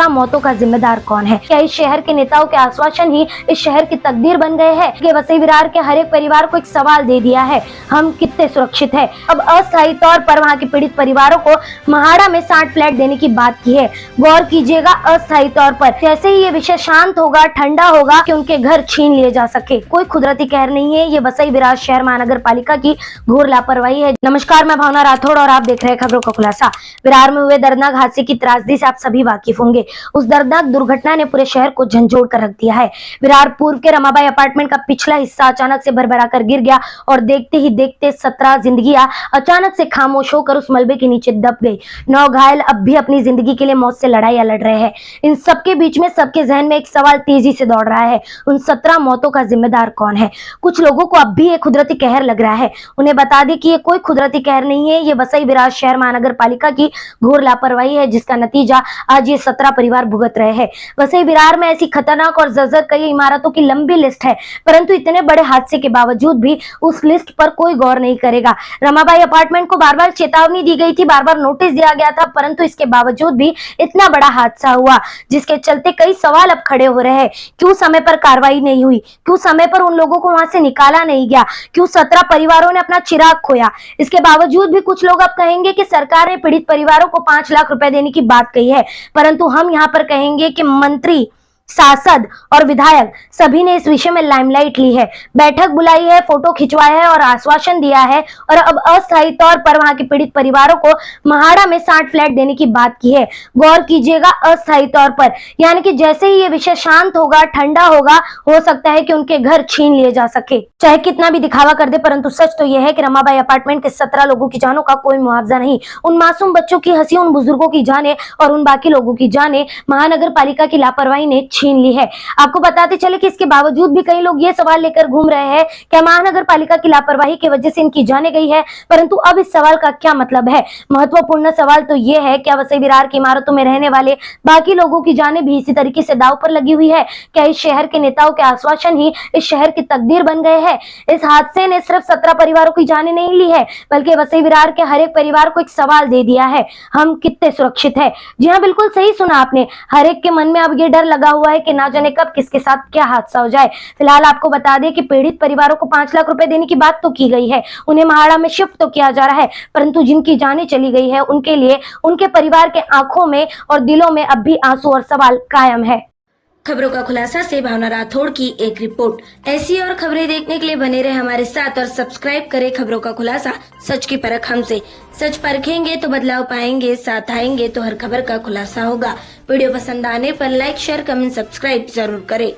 17 मौतों का जिम्मेदार कौन है? क्या इस शहर के नेताओं के आश्वासन ही इस शहर की तकदीर बन गए हैं? कि वसई विरार के हर एक परिवार को एक सवाल दे दिया है, हम कितने सुरक्षित हैं? अब अस्थायी तौर पर वहां के पीड़ित परिवारों को महाड़ा में 60 फ्लैट देने की बात की है। गौर कीजिएगा, अस्थायी तौर पर। जैसे ही ये विषय शांत होगा, ठंडा होगा कि उनके घर छीन लिए जा सके। कोई कुदरती कहर नहीं है, ये वसई विरार शहर महानगर पालिका की घोर लापरवाही है। नमस्कार, मैं भावना राठौड़ और आप देख रहे हैं खबरों का खुलासा। विरार में हुए दर्दनाक हादसे की त्रासदी से आप सभी वाकिफ होंगे। उस दर्दनाक दुर्घटना ने पूरे शहर को झंझोड़ कर रख दिया है। विरार पूर्व के रमाबाई अपार्टमेंट का पिछला हिस्सा अचानक से भरभरा कर गिर गया और देखते ही देखते 17 जिंदगियां अचानक से खामोश होकर उस मलबे के नीचे दब गई। 9 घायल अब भी अपनी जिंदगी के लिए मौत से लड़ाई लड़ रहे हैं। इन सबके बीच में सबके जहन में एक सवाल तेजी से दौड़ रहा है, उन 17 मौतों का जिम्मेदार कौन है? कुछ लोगों को अब भी एक कुदरती कहर लग रहा है। उन्हें बता दें कि ये कोई कुदरती कहर नहीं है, ये वसई विरार शहर महानगर पालिका की घोर लापरवाही है, जिसका नतीजा आज ये 17 परिवार भुगत रहे हैं। वसई विरार में ऐसी खतरनाक और जर्जर कई इमारतों की लंबी लिस्ट है, परंतु इतने बड़े हादसे के बावजूद भी उस लिस्ट पर कोई गौर नहीं करेगा। रमाबाई अपार्टमेंट को बार बार चेतावनी दी गई थी, बार बार नोटिस दिया गया था, परंतु इसके बावजूद भी इतना बड़ा हादसा हुआ, जिसके चलते कई सवाल अब खड़े हो रहे हैं। क्यों समय पर कार्रवाई नहीं हुई? क्यों समय पर उन लोगों को वहां से निकाला नहीं गया? क्यों 17 परिवारों ने अपना चिराग खोया? इसके बावजूद भी कुछ लोग अब कहेंगे कि सरकार ने पीड़ित परिवारों को 5 लाख रुपए देने की बात कही है, परंतु हम यहाँ पर कहेंगे कि मंत्री, सांसद और विधायक सभी ने इस विषय में लाइमलाइट ली है, बैठक बुलाई है, फोटो खिंचवाया है और आश्वासन दिया है, और अब अस्थायी तौर पर वहां के पीड़ित परिवारों को महाड़ा में 60 फ्लैट देने की बात की है। गौर कीजिएगा, अस्थायी तौर पर, यानी कि जैसे ही ये विषय शांत होगा, ठंडा होगा, हो सकता है कि उनके घर छीन लिए जा सके। चाहे कितना भी दिखावा कर दे, परंतु सच तो यह है कि रमाबाई अपार्टमेंट के 17 लोगों की जानों का कोई मुआवजा नहीं। उन मासूम बच्चों की हंसी, उन बुजुर्गों की जाने और उन बाकी लोगों की जाने महानगर पालिका की लापरवाही ने छीन ली है। आपको बताते चले कि इसके बावजूद भी कई लोग ये सवाल लेकर घूम रहे हैं कि महानगर पालिका की लापरवाही की वजह से इनकी जाने गई है, परंतु अब इस सवाल का क्या मतलब है? महत्वपूर्ण सवाल तो ये है, क्या वसई विरार की इमारतों में रहने वाले बाकी लोगों की जाने भी इसी तरीके से दांव पर लगी हुई है? क्या इस शहर के नेताओं के आश्वासन ही इस शहर की तकदीर बन गए हैं? इस हादसे ने सिर्फ 17 परिवारों की जाने नहीं ली है, बल्कि वसई विरार के हर एक परिवार को एक सवाल दे दिया है, हम कितने सुरक्षित है? जी हाँ, बिल्कुल सही सुना आपने। हर एक के मन में अब ये डर लगा हुआ है कि ना जाने कब किसके साथ क्या हादसा हो जाए। फिलहाल आपको बता दें कि पीड़ित परिवारों को 5 लाख रुपए देने की बात तो की गई है, उन्हें महाड़ा में शिफ्ट तो किया जा रहा है, परंतु जिनकी जाने चली गई है उनके लिए उनके परिवार के आंखों में और दिलों में अब भी आंसू और सवाल कायम है। खबरों का खुलासा से भावना राठौड़ की एक रिपोर्ट। ऐसी और खबरें देखने के लिए बने रहे हमारे साथ और सब्सक्राइब करें खबरों का खुलासा, सच की परख हमसे। सच परखेंगे तो बदलाव पाएंगे, साथ आएंगे तो हर खबर का खुलासा होगा। वीडियो पसंद आने पर लाइक, शेयर, कमेंट, सब्सक्राइब जरूर करें।